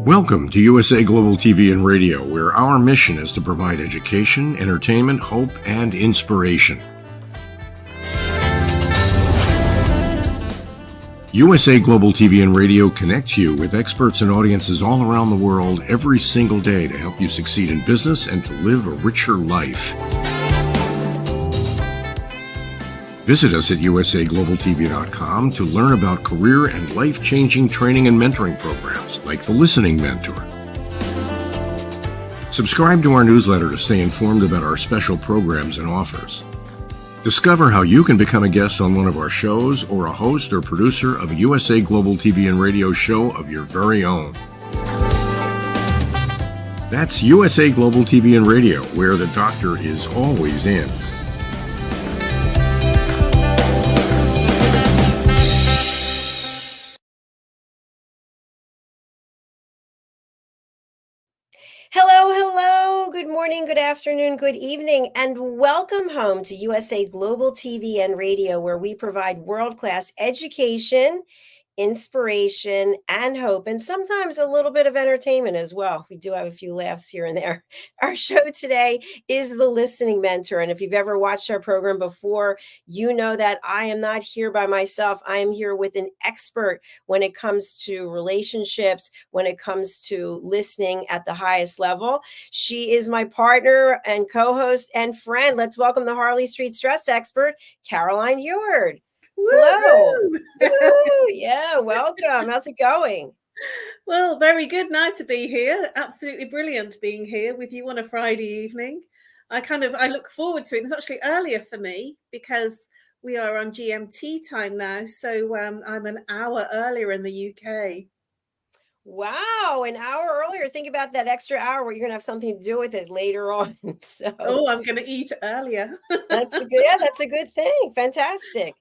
Welcome to USA Global TV and Radio, where our mission is to provide education, entertainment, hope, and inspiration. USA Global TV and Radio connects you with experts and audiences all around the world every single day to help you succeed in business and to live a richer life. Visit us at usaglobaltv.com to learn about career and life-changing training and mentoring programs like the Listening Mentor. Subscribe to our newsletter to stay informed about our special programs and offers. Discover how you can become a guest on one of our shows or a host or producer of a USA Global TV and Radio show of your very own. That's USA Global TV and Radio, where the doctor is always in. Hello, good morning, good afternoon, good evening, and welcome home to USA Global TV and Radio, where we provide world-class education, inspiration, and hope, and sometimes a little bit of entertainment as well. We do have a few laughs here and there. Our show today is the Listening Mentor, and if you've ever watched our program before, you know that I am not here by myself. I am here with an expert when it comes to relationships, when it comes to listening at the highest level. She is my partner and co-host and friend. Let's welcome the Harley Street stress expert, KERBECK HEWARD. Hello. Woo, yeah, welcome. How's it going? Well, very good now to be here. Absolutely brilliant being here with you on a Friday evening. I look forward to it. It's actually earlier for me because we are on GMT time now. So I'm an hour earlier in the UK. Wow, an hour earlier. Think about that extra hour where you're going to have something to do with it later on. Oh, I'm going to eat earlier. That's a good thing. Fantastic.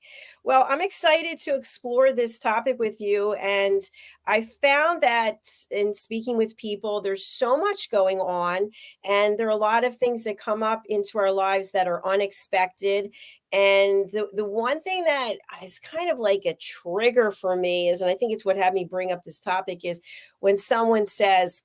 Well, I'm excited to explore this topic with you. And I found that in speaking with people, there's so much going on. And there are a lot of things that come up into our lives that are unexpected. And the one thing that is kind of like a trigger for me is, and I think it's what had me bring up this topic, is when someone says,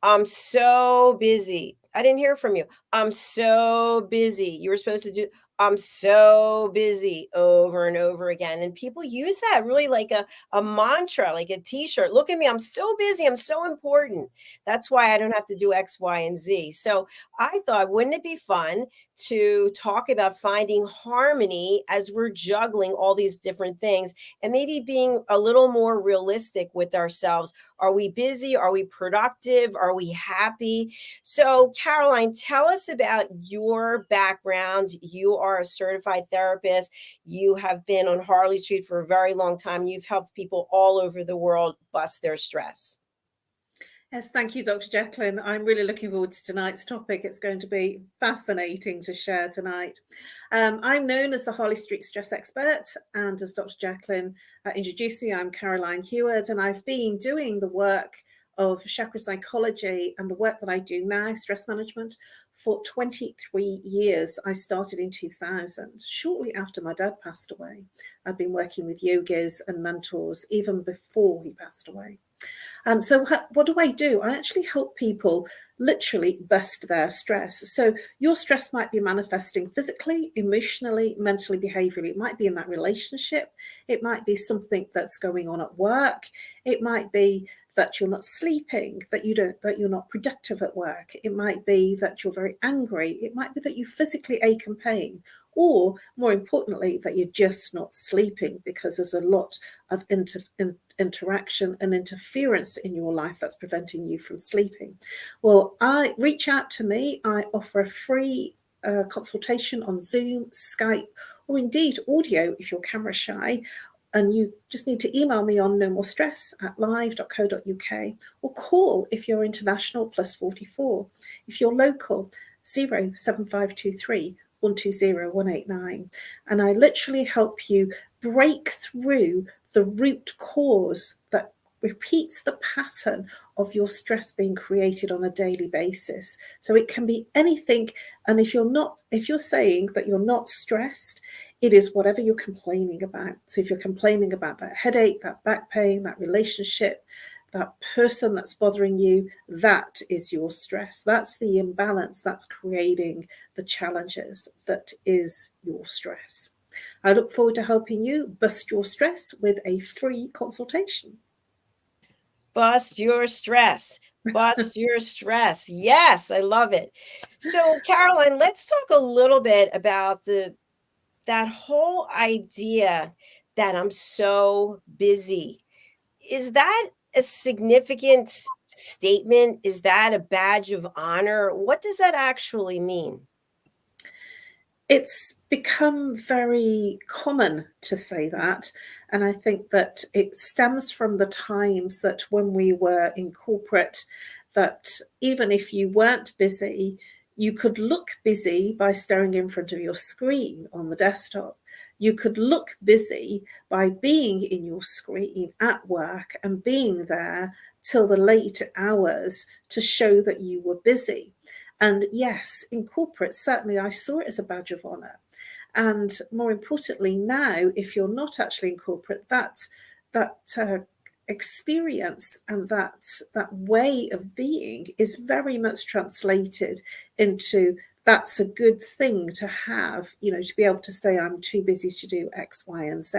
I'm so busy. I didn't hear from you. I'm so busy. You were supposed to do, I'm so busy, over and over again. And people use that really like a mantra, like a t-shirt. Look at me. I'm so busy. I'm so important. That's why I don't have to do X, Y, and Z. So I thought, wouldn't it be fun to talk about finding harmony as we're juggling all these different things and maybe being a little more realistic with ourselves? Are we busy? Are we productive? Are we happy? So, Caroline, tell us about your background. You are a certified therapist. You have been on Harley Street for a very long time. You've helped people all over the world bust their stress. Yes, thank you, Dr. JACALYN. I'm really looking forward to tonight's topic. It's going to be fascinating to share tonight. I'm known as the Harley Street stress expert, and as Dr. JACALYN introduced me, I'm KERBECK HEWARD, and I've been doing the work of chakra psychology and the work that I do now, stress management, for 23 years. I started in 2000, shortly after my dad passed away. I've been working with yogis and mentors even before he passed away. So what do? I actually help people literally bust their stress. So your stress might be manifesting physically, emotionally, mentally, behaviorally. It might be in that relationship. It might be something that's going on at work. It might be that you're not sleeping, that you're not productive at work. It might be that you're very angry. It might be that you physically ache and pain, or more importantly, that you're just not sleeping because there's a lot of interaction and interference in your life that's preventing you from sleeping. Well, reach out to me. I offer a free consultation on Zoom, Skype, or indeed audio if you're camera shy. And you just need to email me on nomorestress@live.co.uk, or call if you're international +44. If you're local, 07523 120 189. And I literally help you break through the root cause that repeats the pattern of your stress being created on a daily basis. So it can be anything. And if you're saying that you're not stressed, it is whatever you're complaining about. So if you're complaining about that headache, that back pain, that relationship, that person that's bothering you, that is your stress. That's the imbalance that's creating the challenges that is your stress. I look forward to helping you bust your stress with a free consultation. Bust your stress. Bust your stress. Yes, I love it. So, Caroline, let's talk a little bit about that whole idea that I'm so busy. Is that a significant statement? Is that a badge of honor? What does that actually mean? It's become very common to say that. And I think that it stems from the times that when we were in corporate, that even if you weren't busy, you could look busy by staring in front of your screen on the desktop. You could look busy by being in your screen at work and being there till the late hours to show that you were busy. And yes, in corporate, certainly I saw it as a badge of honor. And more importantly, now, if you're not actually in corporate, that experience and that way of being is very much translated into that's a good thing to have, to be able to say I'm too busy to do X, Y, and Z.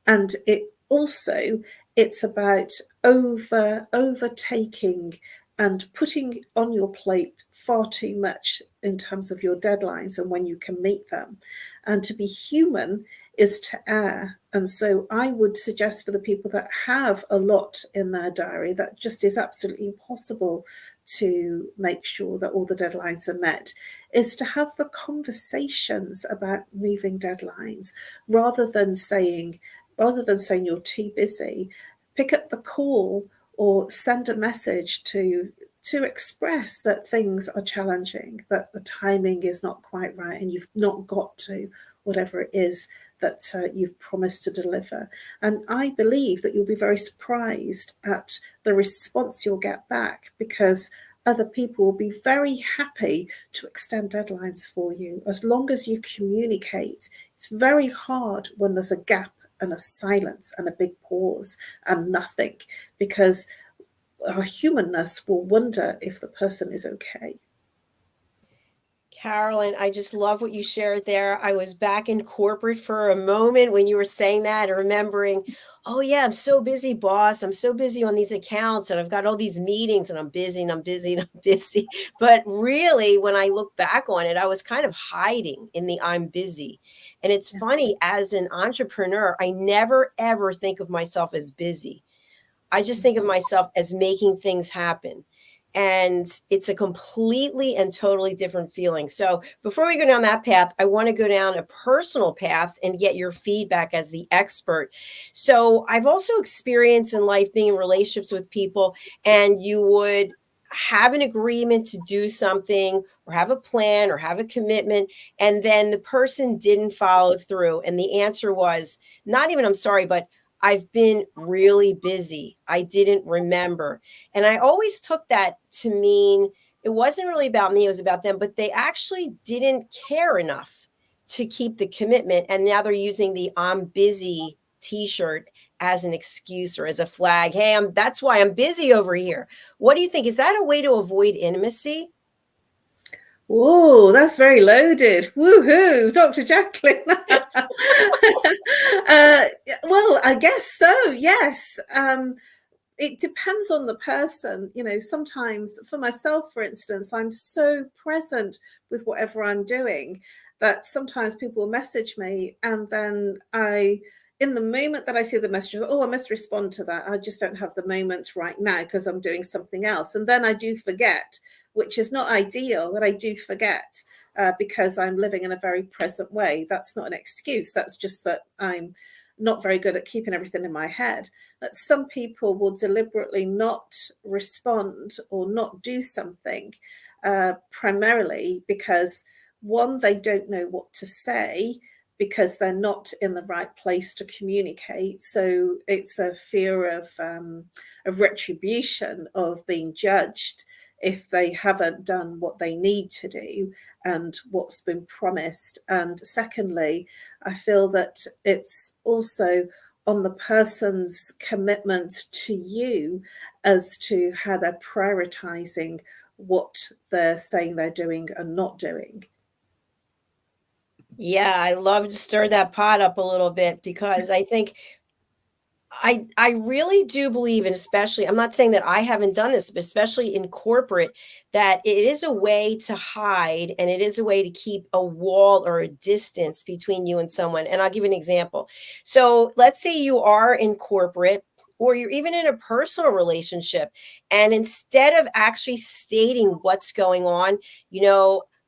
And it's about overtaking and putting on your plate far too much in terms of your deadlines and when you can meet them. And to be human is to err. And so I would suggest for the people that have a lot in their diary that just is absolutely impossible to make sure that all the deadlines are met, is to have the conversations about moving deadlines rather than saying you're too busy. Pick up the call or send a message to express that things are challenging, that the timing is not quite right, and you've not got to whatever it is that you've promised to deliver. And I believe that you'll be very surprised at the response you'll get back, because other people will be very happy to extend deadlines for you as long as you communicate. It's very hard when there's a gap and a silence and a big pause and nothing, because our humanness will wonder if the person is okay. Carolyn, I just love what you shared there. I was back in corporate for a moment when you were saying that and remembering, oh, yeah, I'm so busy, boss. I'm so busy on these accounts and I've got all these meetings and I'm busy and I'm busy and I'm busy. But really, when I look back on it, I was kind of hiding in the I'm busy. And it's funny, as an entrepreneur, I never, ever think of myself as busy. I just think of myself as making things happen. And it's a completely and totally different feeling. So before we go down that path, I want to go down a personal path and get your feedback as the expert. So I've also experienced in life being in relationships with people, and you would have an agreement to do something or have a plan or have a commitment, and then the person didn't follow through. And the answer was not even, I'm sorry, but I've been really busy. I didn't remember. And I always took that to mean it wasn't really about me, it was about them, but they actually didn't care enough to keep the commitment. And now they're using the I'm busy t-shirt as an excuse or as a flag. Hey, that's why I'm busy over here. What do you think? Is that a way to avoid intimacy? Whoa, that's very loaded. Woohoo, Dr. JACALYN. Well, I guess so, yes. It depends on the person. Sometimes for myself, for instance, I'm so present with whatever I'm doing that sometimes people message me and then in the moment that I see the message, I must respond to that. I just don't have the moment right now because I'm doing something else. And then I do forget, which is not ideal, but I do forget because I'm living in a very present way. That's not an excuse. That's just that I'm not very good at keeping everything in my head. But some people will deliberately not respond or not do something primarily because, one, they don't know what to say because they're not in the right place to communicate. So it's a fear of retribution, of being judged if they haven't done what they need to do and what's been promised. And secondly, I feel that it's also on the person's commitment to you as to how they're prioritizing what they're saying they're doing and not doing. Yeah, I love to stir that pot up a little bit because I think I really do believe, and especially, I'm not saying that I haven't done this, but especially in corporate, that it is a way to hide and it is a way to keep a wall or a distance between you and someone. And I'll give you an example. So let's say you are in corporate or you're even in a personal relationship, and instead of actually stating what's going on,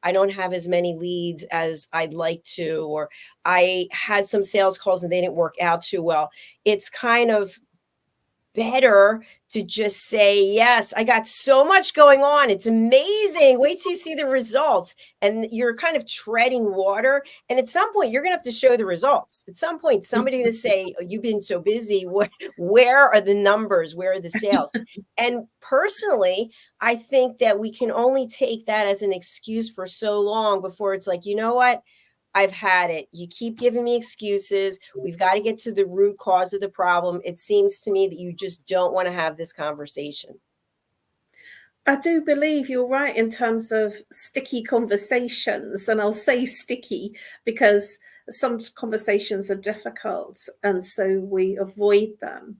I don't have as many leads as I'd like to, or I had some sales calls and they didn't work out too well. It's kind of better to just say, yes, I got so much going on. It's amazing. Wait till you see the results. And you're kind of treading water. And at some point, you're going to have to show the results. At some point, somebody going to say, oh, you've been so busy. Where are the numbers? Where are the sales? And personally, I think that we can only take that as an excuse for so long before it's like, you know what? I've had it. You keep giving me excuses. We've got to get to the root cause of the problem. It seems to me that you just don't want to have this conversation. I do believe you're right in terms of sticky conversations. And I'll say sticky because some conversations are difficult and so we avoid them.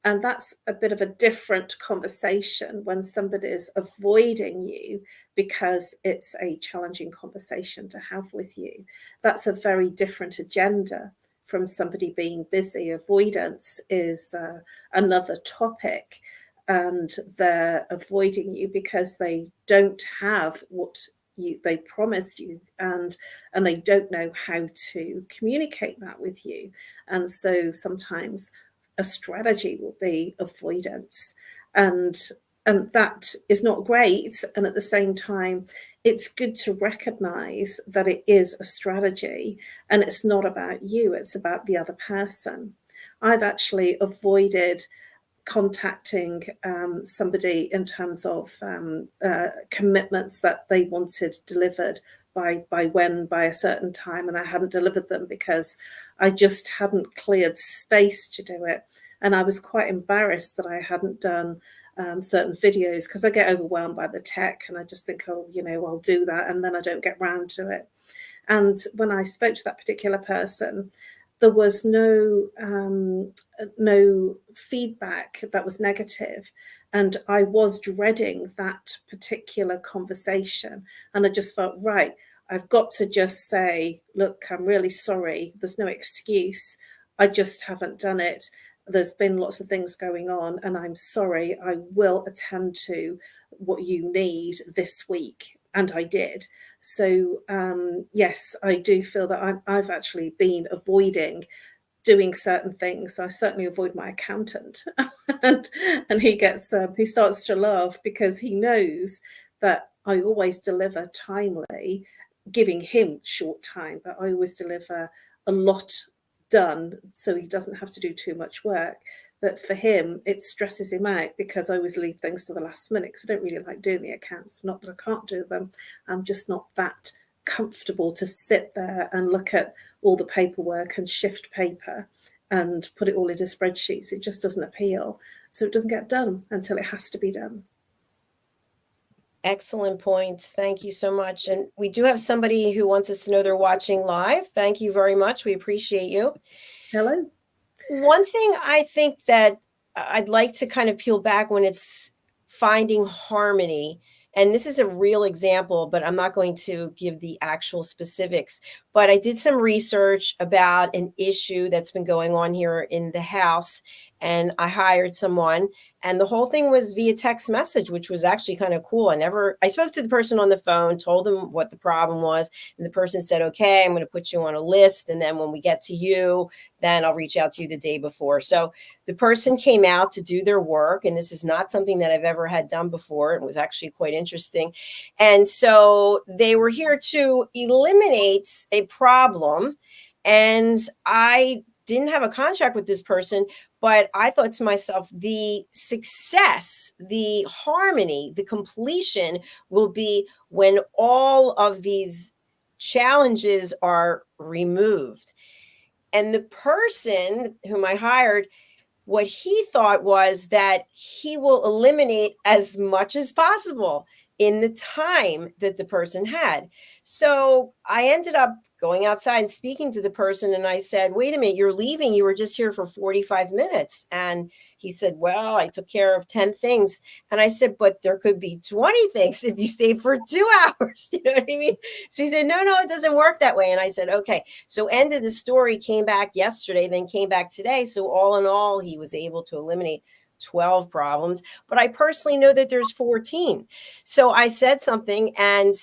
And that's a bit of a different conversation when somebody is avoiding you because it's a challenging conversation to have with you. That's a very different agenda from somebody being busy. Avoidance is another topic, and they're avoiding you because they don't have what they promised you, and they don't know how to communicate that with you. And so sometimes a strategy will be avoidance, and that is not great. And at the same time, it's good to recognize that it is a strategy and it's not about you, it's about the other person. I've actually avoided contacting somebody in terms of commitments that they wanted delivered by a certain time, and I hadn't delivered them because I just hadn't cleared space to do it. And I was quite embarrassed that I hadn't done certain videos because I get overwhelmed by the tech and I just think, oh, I'll do that, and then I don't get round to it. And when I spoke to that particular person, there was no feedback that was negative, and I was dreading that particular conversation. And I just felt, right, I've got to just say, look, I'm really sorry. There's no excuse. I just haven't done it. There's been lots of things going on, and I'm sorry. I will attend to what you need this week. And I did. So yes, I do feel that I've actually been avoiding doing certain things. I certainly avoid my accountant, and he starts to laugh because he knows that I always deliver timely, giving him short time, but I always deliver a lot done so he doesn't have to do too much work. But for him, it stresses him out because I always leave things to the last minute because I don't really like doing the accounts. Not that I can't do them. I'm just not that comfortable to sit there and look at all the paperwork and shift paper and put it all into spreadsheets. It just doesn't appeal. So it doesn't get done until it has to be done. Excellent points. Thank you so much. And we do have somebody who wants us to know they're watching live. Thank you very much. We appreciate you. Hello. One thing I think that I'd like to kind of peel back when it's finding harmony, and this is a real example, but I'm not going to give the actual specifics, but I did some research about an issue that's been going on here in the house, and I hired someone, and the whole thing was via text message, which was actually kind of cool. I spoke to the person on the phone, told them what the problem was, and the person said, okay, I'm going to put you on a list, and then when we get to you, then I'll reach out to you the day before. So the person came out to do their work, and this is not something that I've ever had done before. It was actually quite interesting. And so they were here to eliminate a problem, and I didn't have a contract with this person, but I thought to myself, the success, the harmony, the completion will be when all of these challenges are removed. And the person whom I hired, what he thought was that he will eliminate as much as possible in the time that the person had. So I ended up going outside and speaking to the person, and I said, wait a minute, you're leaving. You were just here for 45 minutes. And he said, well, I took care of 10 things. And I said, but there could be 20 things if you stayed for 2 hours. You know what I mean? So he said, no, it doesn't work that way. And I said, okay. So end of the story, came back yesterday, then came back today. So all in all, he was able to eliminate 12 problems, but I personally know that there's 14. So I said something, and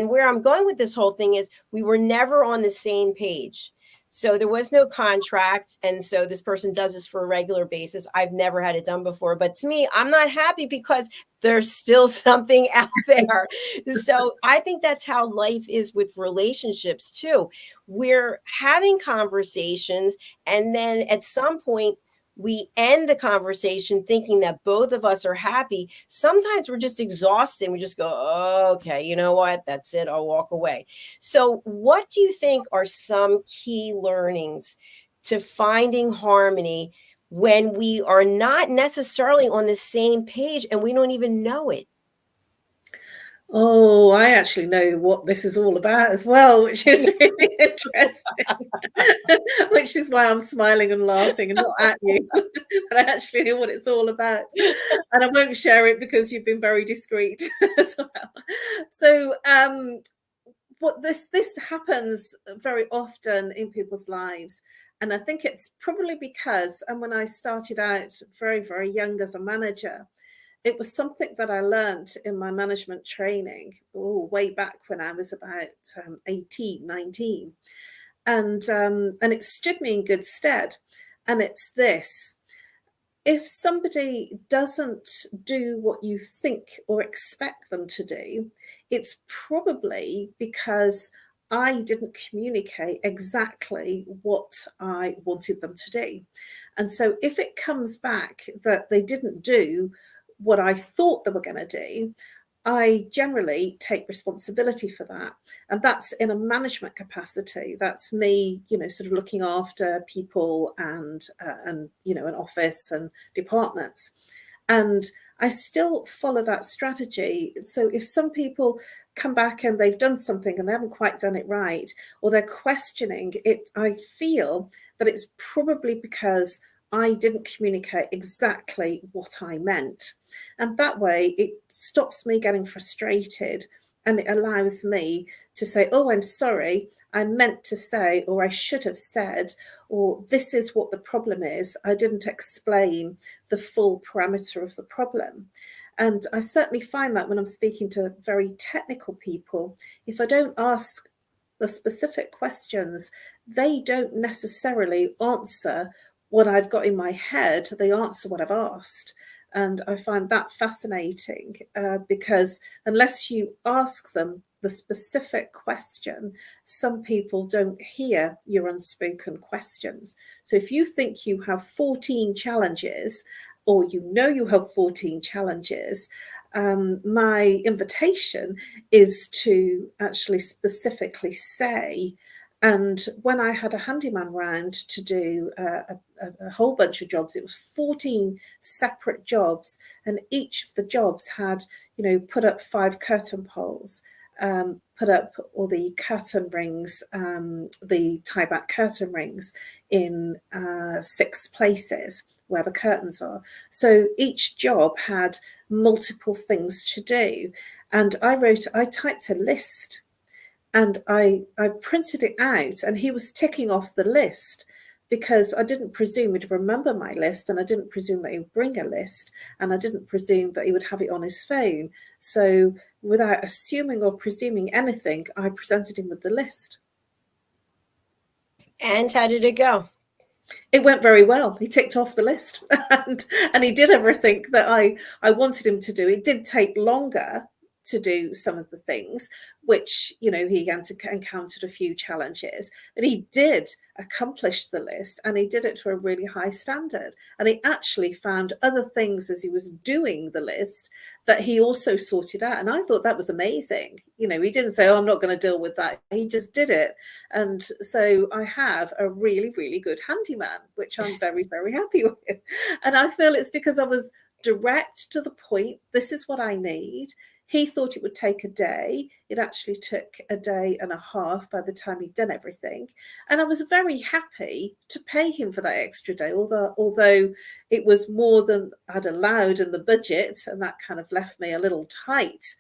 where I'm going with this whole thing is we were never on the same page. So there was no contract. And so this person does this for a regular basis. I've never had it done before, but to me, I'm not happy because there's still something out there. So I think that's how life is with relationships too. We're having conversations, and then at some point, we end the conversation thinking that both of us are happy. Sometimes we're just exhausted. We just go, oh, okay, you know what? That's it. I'll walk away. So what do you think are some key learnings to finding harmony when we are not necessarily on the same page and we don't even know it? Oh, I actually know what this is all about as well, which is really interesting, which is why I'm smiling and laughing and not at you, but I actually know what it's all about. And I won't share it because you've been very discreet as well. So what this happens very often in people's lives. And I think it's probably because, and when I started out very, very young as a manager, it was something that I learned in my management training way back when I was about 18, 19. And it stood me in good stead. And it's this: if somebody doesn't do what you think or expect them to do, it's probably because I didn't communicate exactly what I wanted them to do. And so if it comes back that they didn't do what I thought they were going to do, I generally take responsibility for that. And that's in a management capacity. That's me, sort of looking after people and an office and departments. And I still follow that strategy. So if some people come back and they've done something and they haven't quite done it right, or they're questioning it, I feel that it's probably because I didn't communicate exactly what I meant. And that way it stops me getting frustrated, and it allows me to say, oh, I'm sorry, I meant to say, or I should have said, or this is what the problem is. I didn't explain the full parameter of the problem. And I certainly find that when I'm speaking to very technical people, if I don't ask the specific questions, they don't necessarily answer what I've got in my head. They answer what I've asked. And I find that fascinating because unless you ask them the specific question, some people don't hear your unspoken questions. So if you think you have 14 challenges, or you have 14 challenges, my invitation is to actually specifically say, and when I had a handyman round to do a whole bunch of jobs, it was 14 separate jobs, and each of the jobs had, put up 5 curtain poles, put up all the curtain rings, the tie-back curtain rings in 6 places where the curtains are. So each job had multiple things to do. And I typed a list, and I printed it out, and he was ticking off the list because I didn't presume he'd remember my list, and I didn't presume that he would bring a list, and I didn't presume that he would have it on his phone. So without assuming or presuming anything, I presented him with the list. And how did it go? It went very well. He ticked off the list and he did everything that I wanted him to do. It did take longer to do some of the things, which, he encountered a few challenges, but he did accomplish the list, and he did it to a really high standard. And he actually found other things as he was doing the list that he also sorted out. And I thought that was amazing. He didn't say, oh, I'm not going to deal with that. He just did it. And so I have a really, really good handyman, which I'm very, very happy with. And I feel it's because I was direct to the point. This is what I need. He thought it would take a day. It actually took a day and a half by the time he'd done everything. And I was very happy to pay him for that extra day, although it was more than I'd allowed in the budget. And that kind of left me a little tight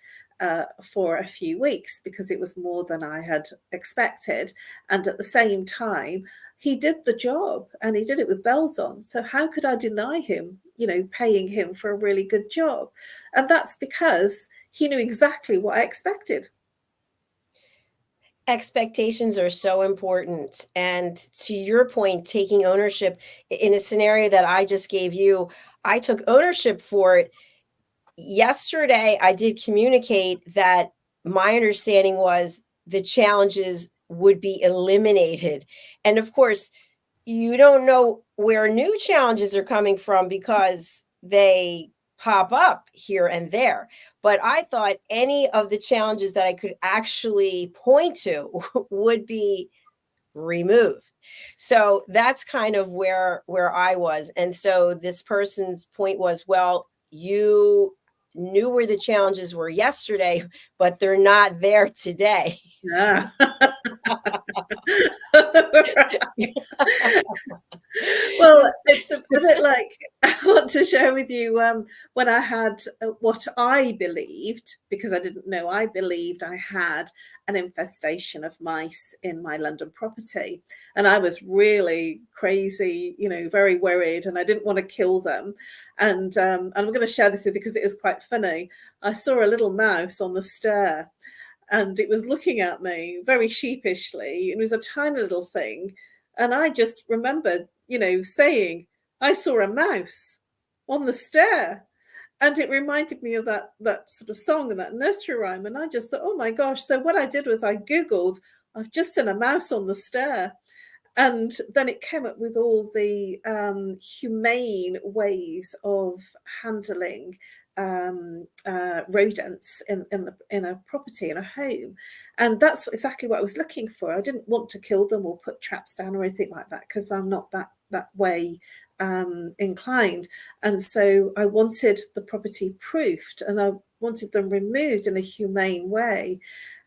for a few weeks, because it was more than I had expected. And at the same time, he did the job, and he did it with bells on. So how could I deny him, paying him for a really good job? And that's because he knew exactly what I expected. Expectations are so important. And to your point, taking ownership in the scenario that I just gave you, I took ownership for it. Yesterday, I did communicate that my understanding was the challenges would be eliminated. And of course, you don't know where new challenges are coming from because they pop up here and there. But I thought any of the challenges that I could actually point to would be removed. So that's kind of where I was. And so this person's point was, well, you knew where the challenges were yesterday, but they're not there today. Yeah. Well, it's a bit like, I want to share with you when I had what I believed, because I didn't know, I believed I had an infestation of mice in my London property. And I was really crazy, very worried, and I didn't want to kill them. And I'm going to share this with you because it is quite funny. I saw a little mouse on the stair, and it was looking at me very sheepishly. It was a tiny little thing. And I just remembered, saying, I saw a mouse on the stair. And it reminded me of that sort of song and that nursery rhyme. And I just thought, oh my gosh. So what I did was I Googled, I've just seen a mouse on the stair. And then it came up with all the humane ways of handling rodents in a property, in a home. And that's exactly what I was looking for. I didn't want to kill them or put traps down or anything like that, because I'm not that way inclined. And so I wanted the property proofed, and I wanted them removed in a humane way.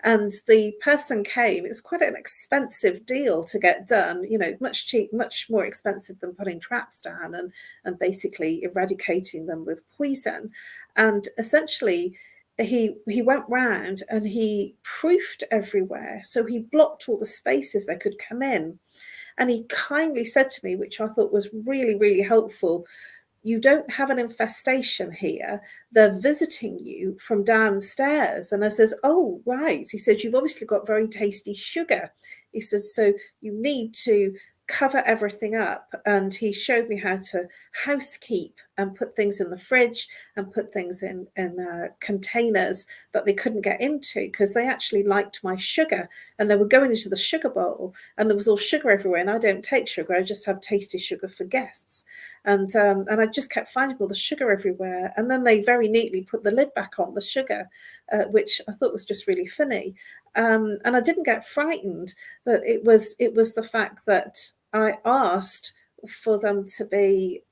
And the person came. It was quite an expensive deal to get done, much more expensive than putting traps down and basically eradicating them with poison. And essentially, he went round and he proofed everywhere. So he blocked all the spaces they could come in. And he kindly said to me, which I thought was really, really helpful, you don't have an infestation here. They're visiting you from downstairs. And I says, oh, right. He says, you've obviously got very tasty sugar. He says, so you need to cover everything up. And he showed me how to housekeep and put things in the fridge and put things in containers that they couldn't get into, because they actually liked my sugar, and they were going into the sugar bowl and there was all sugar everywhere. And I don't take sugar. I just have tasty sugar for guests. And I just kept finding all the sugar everywhere. And then they very neatly put the lid back on the sugar, which I thought was just really funny. And I didn't get frightened, but it was the fact that I asked for them to be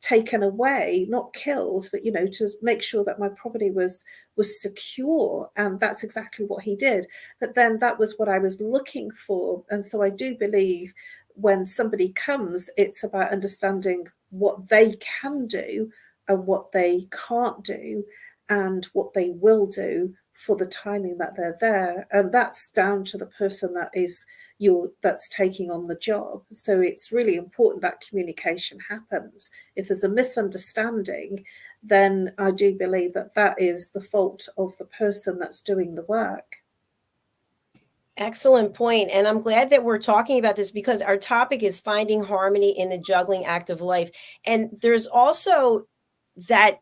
taken away, not killed, but to make sure that my property was secure. And that's exactly what he did. But then that was what I was looking for. And so I do believe when somebody comes, it's about understanding what they can do and what they can't do and what they will do for the timing that they're there. And that's down to the person that's taking on the job. So it's really important that communication happens. If there's a misunderstanding, then I do believe that is the fault of the person that's doing the work. Excellent point. And I'm glad that we're talking about this, because our topic is finding harmony in the juggling act of life. And there's also that,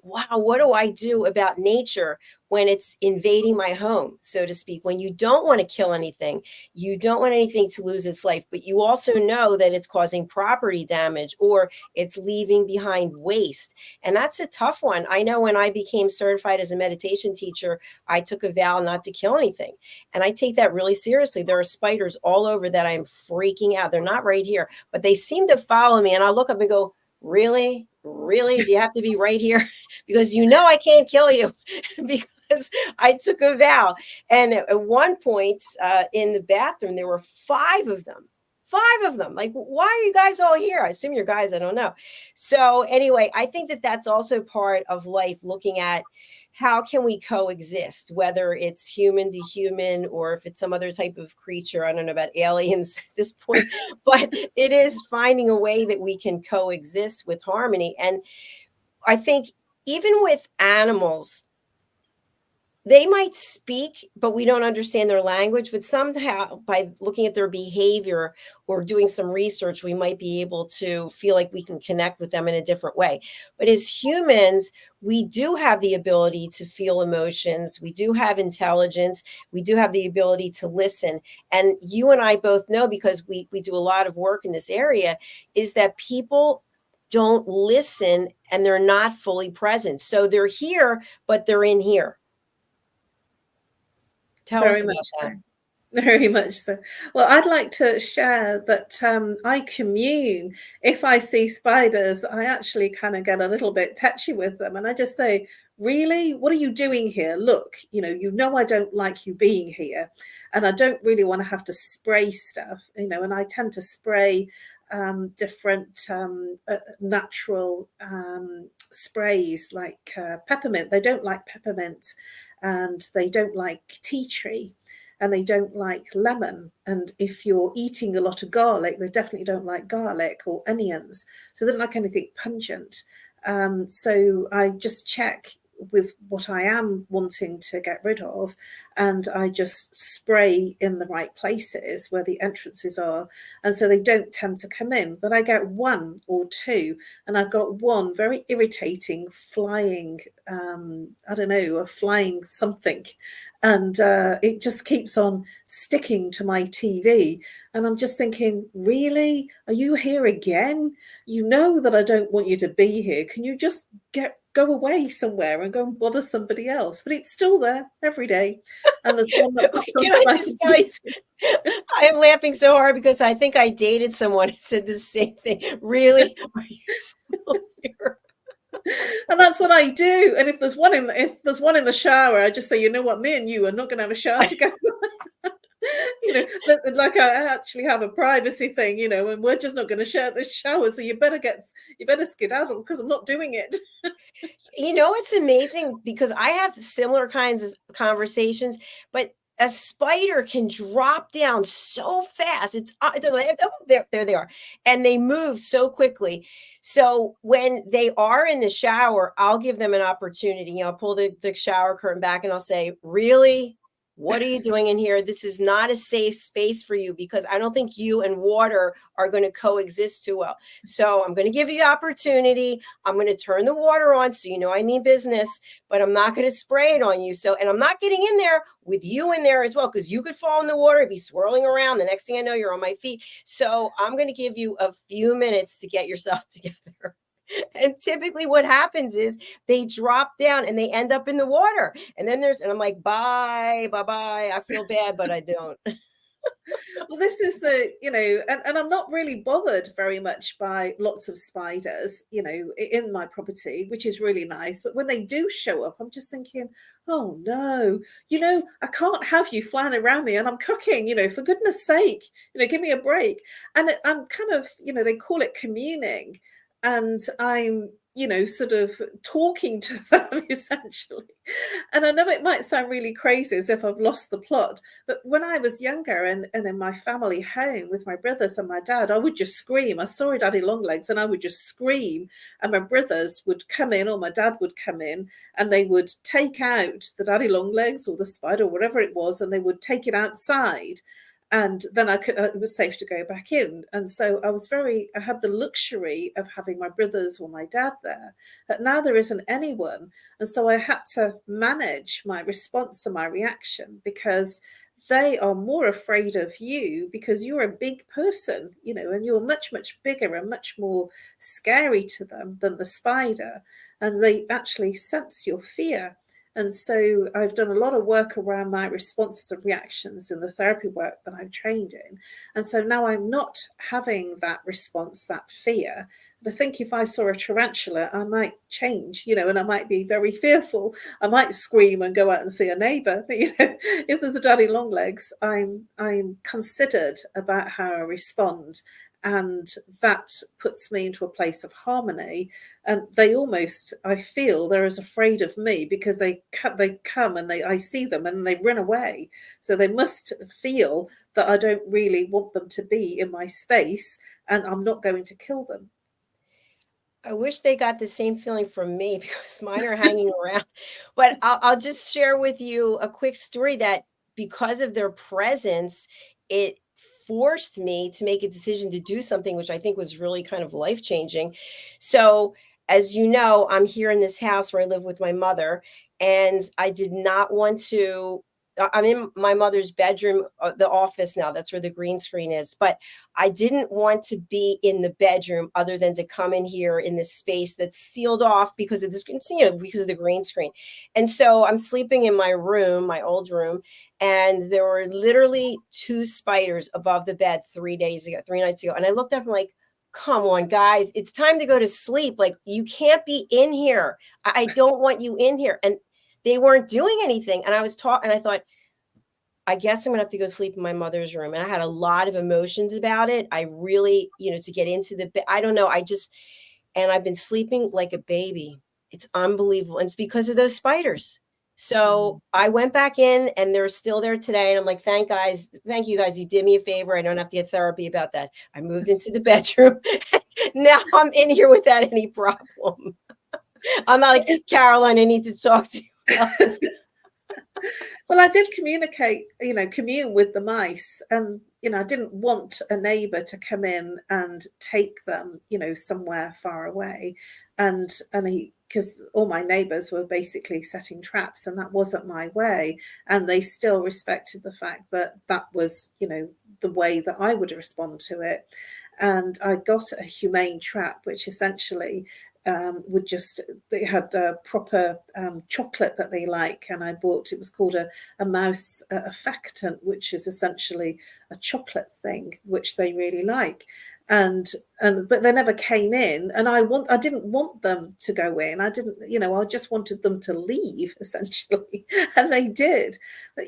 wow, what do I do about nature when it's invading my home, so to speak, when you don't want to kill anything, you don't want anything to lose its life, but you also know that it's causing property damage or it's leaving behind waste. And that's a tough one. I know when I became certified as a meditation teacher, I took a vow not to kill anything. And I take that really seriously. There are spiders all over that I'm freaking out. They're not right here, but they seem to follow me. And I look up and go, really? Really? Do you have to be right here? Because you know I can't kill you because I took a vow. And at one point in the bathroom, there were 5 of them. 5 of them. Like, why are you guys all here? I assume you're guys. I don't know. So anyway, I think that that's also part of life, looking at how can we coexist, whether it's human to human or if it's some other type of creature. I don't know about aliens at this point, but it is finding a way that we can coexist with harmony. And I think even with animals, they might speak, but we don't understand their language. But somehow, by looking at their behavior or doing some research, we might be able to feel like we can connect with them in a different way. But as humans, we do have the ability to feel emotions. We do have intelligence. We do have the ability to listen. And you and I both know, because we do a lot of work in this area, is that people don't listen and they're not fully present. So they're here, but they're in here. Tell us about that. Very much so. Well, I'd like to share that I commune. If I see spiders, I actually kind of get a little bit touchy with them. And I just say, really, what are you doing here? Look, you know, I don't like you being here. And I don't really want to have to spray stuff, and I tend to spray different natural sprays like peppermint. They don't like peppermint, and they don't like tea tree, and they don't like lemon. And if you're eating a lot of garlic, they definitely don't like garlic or onions. So they don't like anything pungent. So I just check with what I am wanting to get rid of, and I just spray in the right places where the entrances are, and so they don't tend to come in. But I get 1 or 2, and I've got one very irritating flying, I don't know, a flying something, and it just keeps on sticking to my TV. And I'm just thinking, really? Are you here again? You know that I don't want you to be here. Can you just go away somewhere and go and bother somebody else? But it's still there every day. And there's one that Can I just tell you, I am laughing so hard because I think I dated someone who said the same thing. Really? Are you still here? And that's what I do. And if there's one in the shower, I just say, you know what, me and you are not going to have a shower together. Like I actually have a privacy thing, and we're just not going to share this shower. So you better skedaddle, because I'm not doing it. It's amazing because I have similar kinds of conversations, but a spider can drop down so fast. It's they're like, oh, there they are, and they move so quickly. So when they are in the shower, I'll give them an opportunity. I'll pull the shower curtain back and I'll say, really? What are you doing in here? This is not a safe space for you, because I don't think you and water are going to coexist too well. So I'm going to give you the opportunity. I'm going to turn the water on, so I mean business, but I'm not going to spray it on you. So, and I'm not getting in there with you in there as well, because you could fall in the water and be swirling around. The next thing I know, you're on my feet. So I'm going to give you a few minutes to get yourself together. And typically what happens is they drop down and they end up in the water. And then and I'm like, bye. I feel bad, but I don't. Well, this is and I'm not really bothered very much by lots of spiders, in my property, which is really nice. But when they do show up, I'm just thinking, oh no, I can't have you flying around me, and I'm cooking, for goodness sake, give me a break. And I'm kind of, they call it communing. And I'm, sort of talking to them essentially. And I know it might sound really crazy, as if I've lost the plot, but when I was younger and in my family home with my brothers and my dad, I would just scream. I saw a daddy long legs and I would just scream, and my brothers would come in, or my dad would come in, and they would take out the daddy long legs or the spider or whatever it was, and they would take it outside. And then it was safe to go back in. And so I had the luxury of having my brothers or my dad there, but now there isn't anyone. And so I had to manage my response and my reaction, because they are more afraid of you because you're a big person, and you're much, much bigger and much more scary to them than the spider. And they actually sense your fear. And so I've done a lot of work around my responses and reactions in the therapy work that I've trained in. And so now I'm not having that response, that fear. And I think if I saw a tarantula, I might change, and I might be very fearful. I might scream and go out and see a neighbor. But, if there's a daddy long legs, I'm considered about how I respond. And that puts me into a place of harmony. And they almost, I feel, they're as afraid of me because they come and I see them and they run away. So they must feel that I don't really want them to be in my space, and I'm not going to kill them. I wish they got the same feeling from me, because mine are hanging around. But I'll just share with you a quick story that, because of their presence, it forced me to make a decision to do something which I think was really kind of life-changing. So, as you know, I'm here in this house where I live with my mother, and I did not want to. I'm in my mother's bedroom, the office now. That's where the green screen is. But I didn't want to be in the bedroom other than to come in here in this space that's sealed off because of this, because of the green screen. And so I'm sleeping in my room, my old room, and there were literally 2 spiders above the bed 3 nights ago. And I looked up and like, come on, guys, it's time to go to sleep. Like, you can't be in here. I don't want you in here. And they weren't doing anything. And I thought, I guess I'm gonna have to go sleep in my mother's room. And I had a lot of emotions about it. I really, to get into the bed, I don't know. And I've been sleeping like a baby. It's unbelievable. And it's because of those spiders. So I went back in, and they're still there today. And I'm like, thank you guys. You did me a favor. I don't have to get therapy about that. I moved into the bedroom. Now I'm in here without any problem. I'm not like, Caroline, I need to talk to you. Well, I did commune with the mice, and, I didn't want a neighbor to come in and take them, somewhere far away. Because all my neighbors were basically setting traps, and that wasn't my way. And they still respected the fact that that was, the way that I would respond to it. And I got a humane trap, which essentially they had a proper chocolate that they like, and I bought, it was called a mouse affectant, which is essentially a chocolate thing which they really like. But they never came in, and I didn't want them to go in. I didn't, I just wanted them to leave, essentially. And they did. But,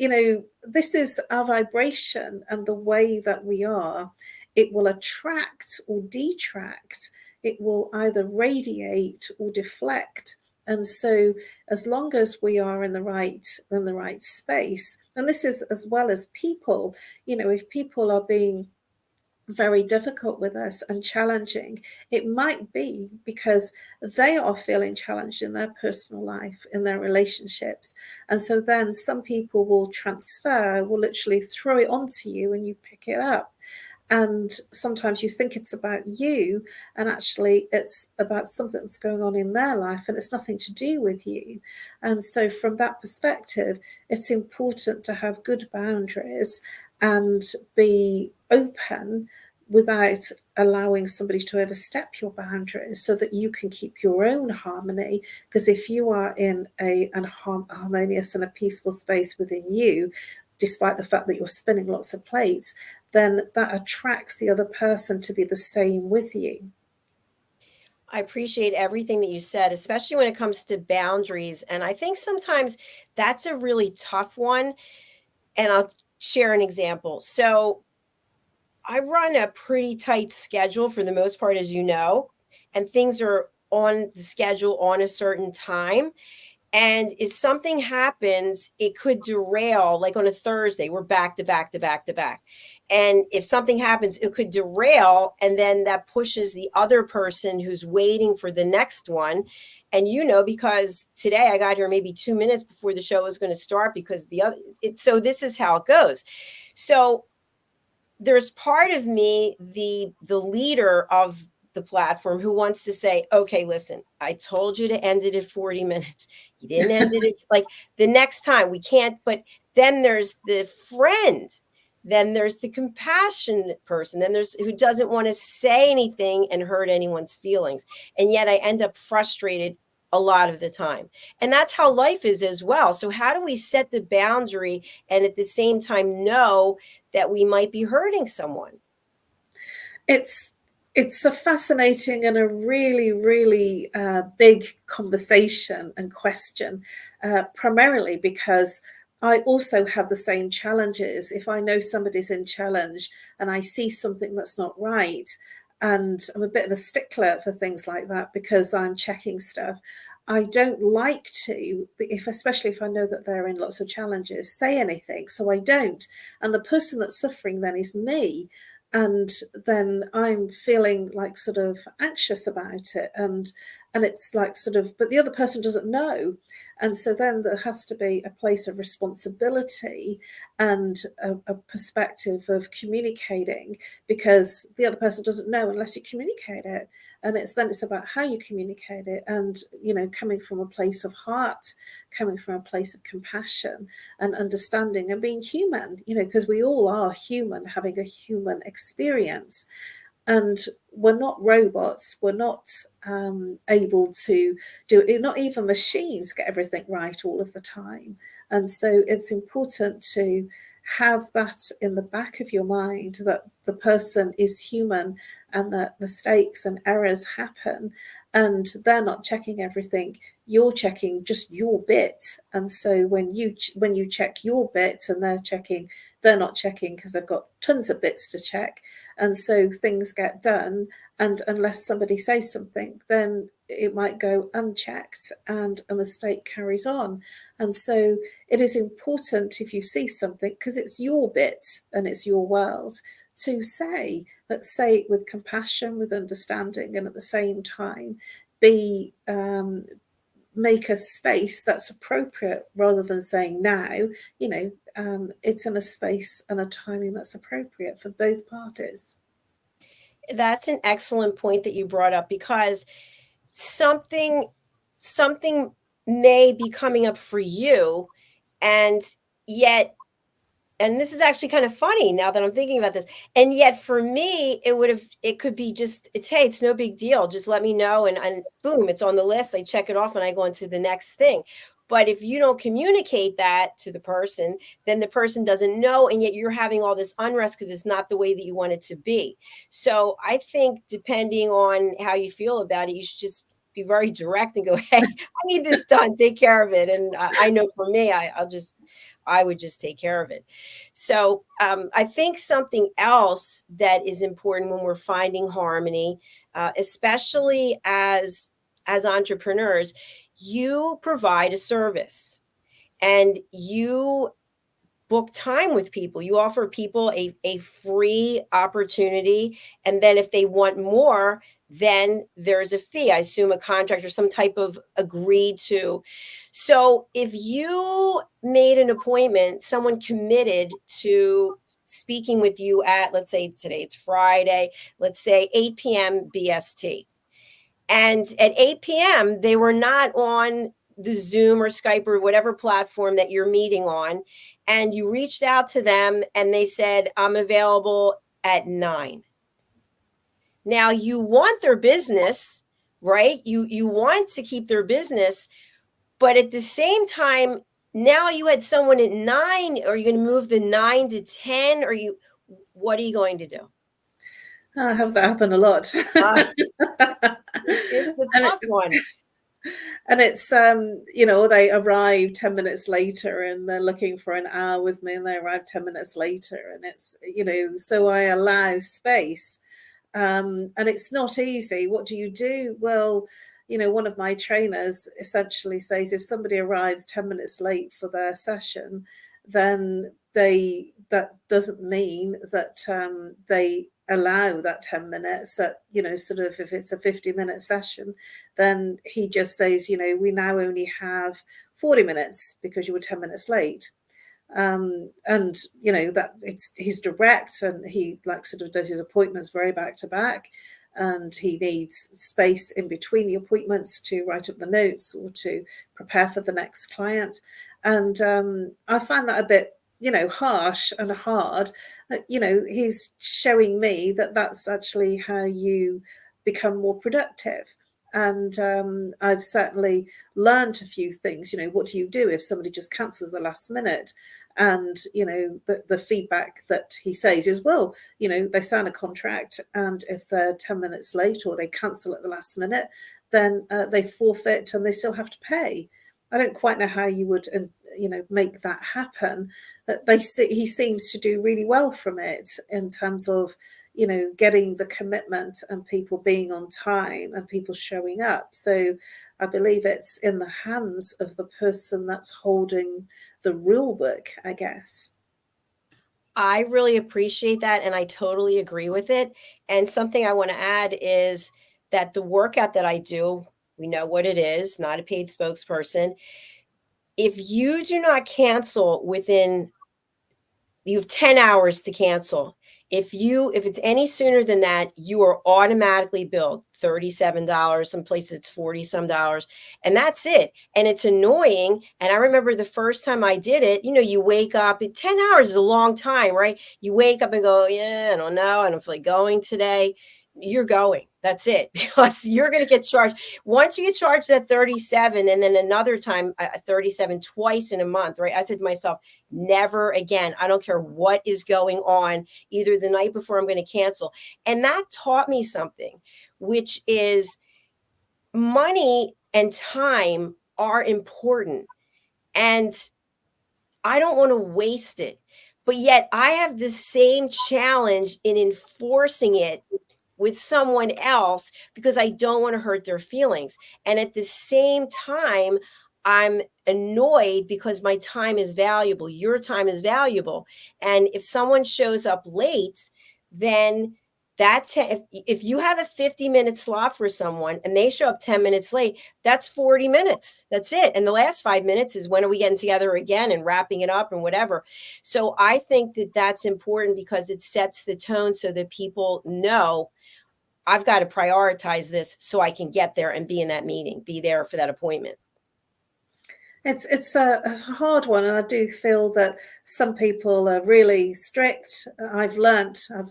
this is our vibration, and the way that we are, it will attract or detract. It will either radiate or deflect. And so as long as we are in the right space, and this is as well as people, if people are being very difficult with us and challenging, it might be because they are feeling challenged in their personal life, in their relationships. And so then some people will literally throw it onto you, and you pick it up. And sometimes you think it's about you, and actually it's about something that's going on in their life, and it's nothing to do with you. And so from that perspective, it's important to have good boundaries and be open without allowing somebody to overstep your boundaries, so that you can keep your own harmony. Because if you are in a harmonious and a peaceful space within you, despite the fact that you're spinning lots of plates, then that attracts the other person to be the same with you. I appreciate everything that you said, especially when it comes to boundaries. And I think sometimes that's a really tough one. And I'll share an example. So I run a pretty tight schedule for the most part, as you know, and things are on the schedule on a certain time. And if something happens, it could derail. Like on a Thursday, we're back to back to back to back. And if something happens, it could derail. And then that pushes the other person who's waiting for the next one. And, because today I got here maybe 2 minutes before the show was going to start, because so this is how it goes. So there's part of me, the leader of the platform, who wants to say, okay, listen, I told you to end it at 40 minutes. You didn't end it at, like, the next time we can't. But then there's the friend, then there's the compassionate person, then there's who doesn't want to say anything and hurt anyone's feelings. And yet I end up frustrated a lot of the time. And that's how life is as well. So how do we set the boundary and at the same time know that we might be hurting someone? It's a fascinating and a really, really big conversation and question, primarily because I also have the same challenges. If I know somebody's in challenge and I see something that's not right, and I'm a bit of a stickler for things like that because I'm checking stuff, I don't like to, especially if I know that they're in lots of challenges, say anything. So I don't. And the person that's suffering then is me. And then I'm feeling like sort of anxious about it. And it's like sort of, but the other person doesn't know. And so then there has to be a place of responsibility and a perspective of communicating, because the other person doesn't know unless you communicate it. And it's about how you communicate it, and, you know, coming from a place of heart, coming from a place of compassion and understanding and being human, you know, because we all are human, having a human experience. And we're not robots. We're not able to do it. Not even machines get everything right all of the time. And so it's important to have that in the back of your mind, that the person is human and that mistakes and errors happen, and they're not checking everything. You're checking just your bit. And so when you check your bit and they're not checking because they've got tons of bits to check. And so things get done, and unless somebody says something, then it might go unchecked and a mistake carries on. And so it is important, if you see something, because it's your bit and it's your world, to say, but say it with compassion, with understanding, and at the same time make a space that's appropriate, rather than saying now, you know, it's in a space and a timing that's appropriate for both parties. That's an excellent point that you brought up, because something may be coming up for you, and yet, and this is actually kind of funny now that I'm thinking about this, and yet for me it could be just, it's, hey, it's no big deal, just let me know, and boom, it's on the list, I check it off and I go on to the next thing. But if you don't communicate that to the person, then the person doesn't know, and yet you're having all this unrest because it's not the way that you want it to be. So I think, depending on how you feel about it, you should just be very direct and go, hey, I need this done, take care of it. And I know for me, I would just take care of it. So I think something else that is important when we're finding harmony, especially as entrepreneurs, you provide a service and you book time with people. You offer people a free opportunity. And then if they want more, then there's a fee. I assume a contract or some type of agreed to. So if you made an appointment, someone committed to speaking with you at, let's say today it's Friday, let's say 8 p.m. BST. And at 8 p.m., they were not on the Zoom or Skype or whatever platform that you're meeting on. And you reached out to them and they said, I'm available at 9. Now you want their business, right? You want to keep their business, but at the same time, now you had someone at 9. Are you going to move the 9 to 10? What are you going to do? I have that happen a lot. It's a tough one. And it's, you know, they arrive 10 minutes later and they're looking for an hour with me, and they arrive 10 minutes later. And it's, you know, so I allow space. And it's not easy. What do you do? Well, you know, one of my trainers essentially says if somebody arrives 10 minutes late for their session, then that doesn't mean that they allow that 10 minutes. That, you know, sort of, if it's a 50-minute session, then he just says, you know, we now only have 40 minutes because you were 10 minutes late. And you know that he's direct, and he like sort of does his appointments very back to back, and he needs space in between the appointments to write up the notes or to prepare for the next client. And I find that a bit, you know, harsh and hard. You know, he's showing me that that's actually how you become more productive. And I've certainly learned a few things. You know, what do you do if somebody just cancels the last minute? And, you know, the feedback that he says is, well, you know, they sign a contract, and if they're 10 minutes late or they cancel at the last minute, then they forfeit and they still have to pay. I don't quite know how you would, you know, make that happen. But he seems to do really well from it in terms of, you know, getting the commitment and people being on time and people showing up. So I believe it's in the hands of the person that's holding the rule book, I guess. I really appreciate that, and I totally agree with it. And something I want to add is that the workout that I do, we know what it is, not a paid spokesperson. If you do not cancel within, you have 10 hours to cancel. If it's any sooner than that, you are automatically billed $37. Some places it's 40 some dollars, and that's it. And it's annoying. And I remember the first time I did it, you know, you wake up, 10 hours is a long time, right? You wake up and go, yeah, I don't know, I don't feel like going today. You're going. That's it, because you're going to get charged. Once you get charged at 37, and then another time 37 twice in a month, right? I said to myself, never again. I don't care what is going on, either the night before I'm going to cancel. And that taught me something, which is money and time are important. And I don't want to waste it. But yet I have the same challenge in enforcing it with someone else, because I don't want to hurt their feelings. And at the same time, I'm annoyed because my time is valuable. Your time is valuable. And if someone shows up late, then if you have a 50-minute slot for someone and they show up 10 minutes late, that's 40 minutes. That's it. And the last 5 minutes is, when are we getting together again and wrapping it up and whatever. So I think that that's important, because it sets the tone so that people know, I've got to prioritize this so I can get there and be in that meeting, be there for that appointment. It's a hard one, and I do feel that some people are really strict. I've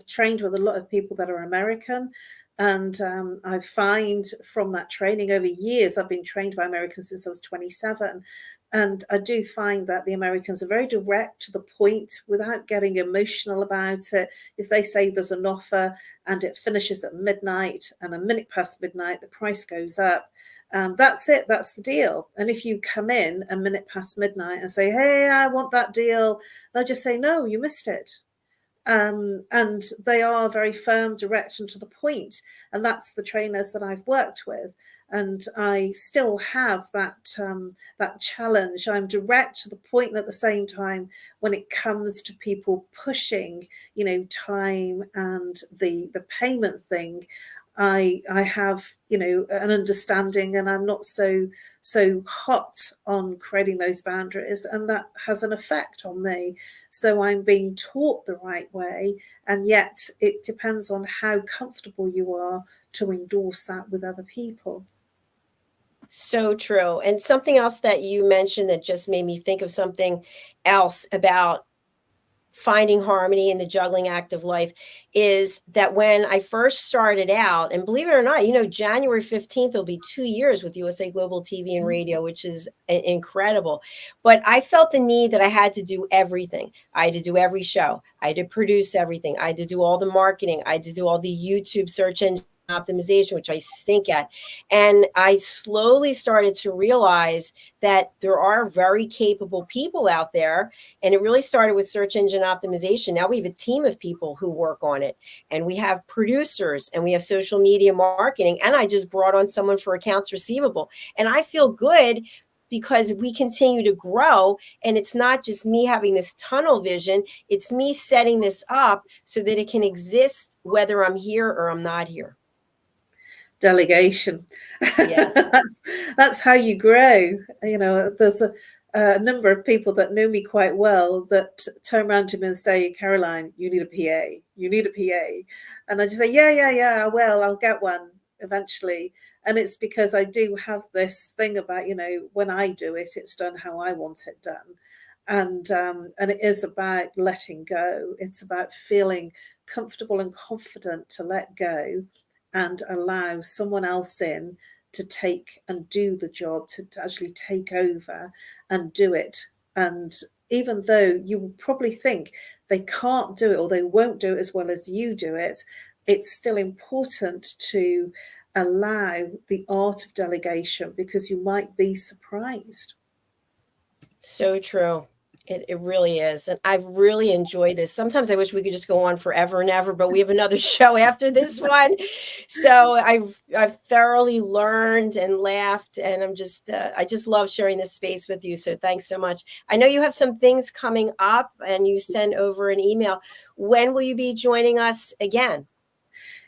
trained with a lot of people that are American, and I find from that training over years, I've been trained by Americans since I was 27, and I do find that the Americans are very direct, to the point, without getting emotional about it. If they say there's an offer and it finishes at midnight, and a minute past midnight the price goes up, that's it, that's the deal. And if you come in a minute past midnight and say, hey, I want that deal, they'll just say, no, you missed it. And they are very firm, direct, and to the point. And that's the trainers that I've worked with. And I still have that challenge. I'm direct, to the point, and at the same time, when it comes to people pushing, you know, time and the payment thing, I have, you know, an understanding, and I'm not so hot on creating those boundaries, and that has an effect on me. So I'm being taught the right way, and yet it depends on how comfortable you are to endorse that with other people. So true. And something else that you mentioned that just made me think of something else about finding harmony in the juggling act of life is that when I first started out, and believe it or not, you know, January 15th will be 2 years with USA Global TV and radio, which is incredible. But I felt the need that I had to do everything. I had to do every show. I had to produce everything. I had to do all the marketing. I had to do all the YouTube search engine optimization, which I stink at. And I slowly started to realize that there are very capable people out there. And it really started with search engine optimization. Now we have a team of people who work on it, and we have producers, and we have social media marketing. And I just brought on someone for accounts receivable. And I feel good, because we continue to grow, and it's not just me having this tunnel vision. It's me setting this up so that it can exist whether I'm here or I'm not here. Delegation. Yes. That's how you grow. You know, there's a number of people that know me quite well that turn around to me and say, Caroline, you need a PA. You need a PA. And I just say, yeah, I will. I'll get one eventually. And it's because I do have this thing about, when I do it, it's done how I want it done. And it is about letting go. It's about feeling comfortable and confident to let go and allow someone else in to take and do the job, to actually take over and do it. And even though you will probably think they can't do it or they won't do it as well as you do it, it's still important to allow the art of delegation, because you might be surprised. So true. It really is. And I've really enjoyed this. Sometimes I wish we could just go on forever and ever, but we have another show after this one. So I've thoroughly learned and laughed, and I just love sharing this space with you. So thanks so much. I know you have some things coming up, and you send over an email. When will you be joining us again?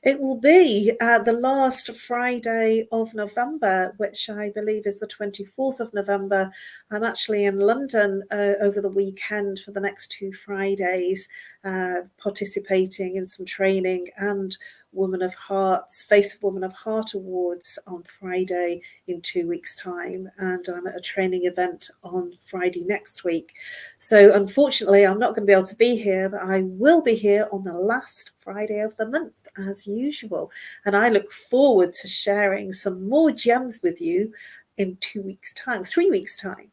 It will be the last Friday of November, which I believe is the 24th of November. I'm actually in London over the weekend for the next 2 Fridays, participating in some training and Woman of Heart's Face of Woman of Heart Awards on Friday in 2 weeks' time, and I'm at a training event on Friday next week. So unfortunately, I'm not going to be able to be here, but I will be here on the last Friday of the month as usual, and I look forward to sharing some more gems with you in 2 weeks' time, 3 weeks' time.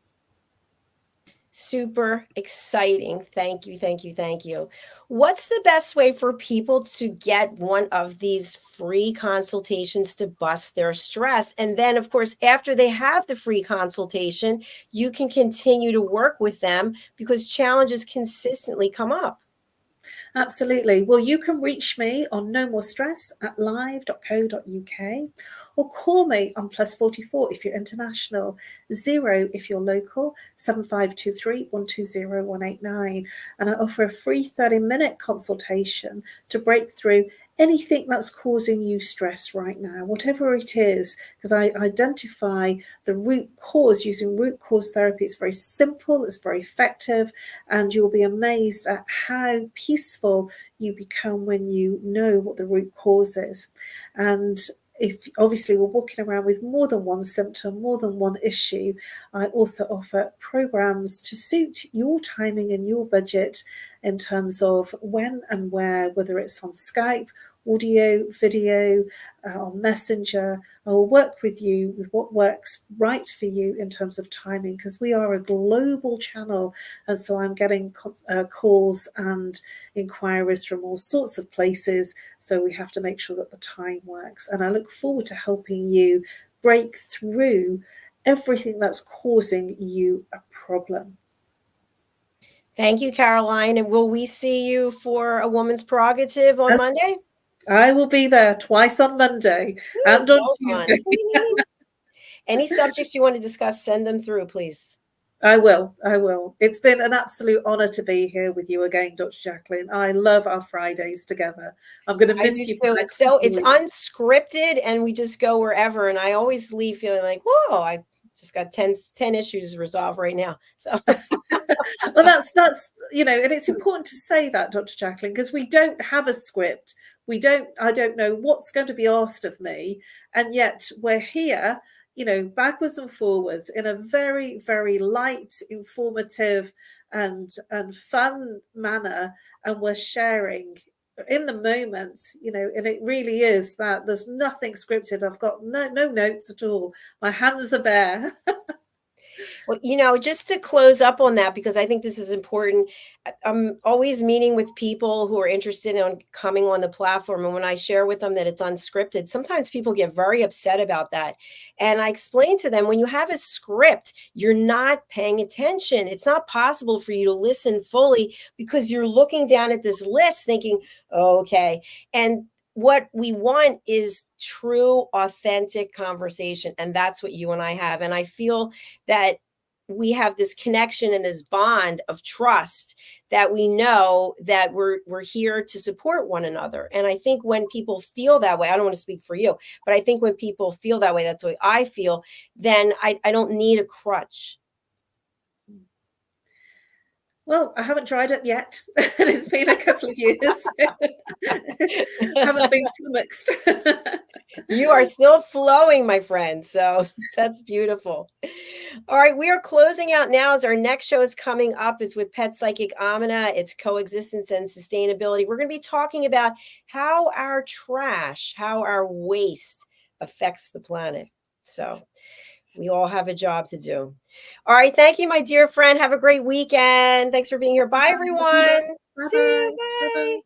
Super exciting. Thank you, thank you, thank you. What's the best way for people to get one of these free consultations to bust their stress? And then, of course, after they have the free consultation, you can continue to work with them because challenges consistently come up. Absolutely. Well, you can reach me on nomorestress@live.co.uk, or call me on +44 if you're international, 0 if you're local, 7523 120 189. And I offer a free 30-minute consultation to break through anything that's causing you stress right now, whatever it is, because I identify the root cause using root cause therapy. It's very simple, it's very effective, and you'll be amazed at how peaceful you become when you know what the root cause is. And if obviously we're walking around with more than one symptom, more than one issue, I also offer programs to suit your timing and your budget in terms of when and where, whether it's on Skype, audio, video, on Messenger. I will work with you with what works right for you in terms of timing, because we are a global channel, and so I'm getting calls and inquiries from all sorts of places, so we have to make sure that the time works. And I look forward to helping you break through everything that's causing you a problem. Thank you, Caroline. And will we see you for A Woman's Prerogative on Monday? I will be there twice on Monday and on Tuesday. Any subjects you want to discuss, send them through, please. I will. It's been an absolute honor to be here with you again, Dr. JACALYN. I love our Fridays together. I'm going to miss you. It's unscripted, and we just go wherever. And I always leave feeling like, whoa, I just got 10 issues to resolve right now. So well, that's and it's important to say that, Dr. JACALYN, because we don't have a script. I don't know what's going to be asked of me, and yet we're here, backwards and forwards in a very, very light, informative and fun manner, and we're sharing in the moment, and it really is that there's nothing scripted. I've got no notes at all. My hands are bare. Well, just to close up on that, because I think this is important, I'm always meeting with people who are interested in coming on the platform. And when I share with them that it's unscripted, sometimes people get very upset about that. And I explain to them, when you have a script, you're not paying attention. It's not possible for you to listen fully because you're looking down at this list thinking, oh, okay. And what we want is true, authentic conversation. And that's what you and I have. And I feel that we have this connection and this bond of trust that we know that we're here to support one another. And I think when people feel that way, I don't want to speak for you, but I think when people feel that way, that's the way I feel, then I don't need a crutch. Well, I haven't tried it yet. It's been a couple of years. Haven't been flummoxed. You are still flowing, my friend. So that's beautiful. All right, we are closing out now as our next show is coming up. It's with Pet Psychic Amina. It's coexistence and sustainability. We're going to be talking about how our trash, how our waste affects the planet. So we all have a job to do. All right. Thank you, my dear friend. Have a great weekend. Thanks for being here. Bye, everyone. See Bye-bye. you. Bye. Bye-bye.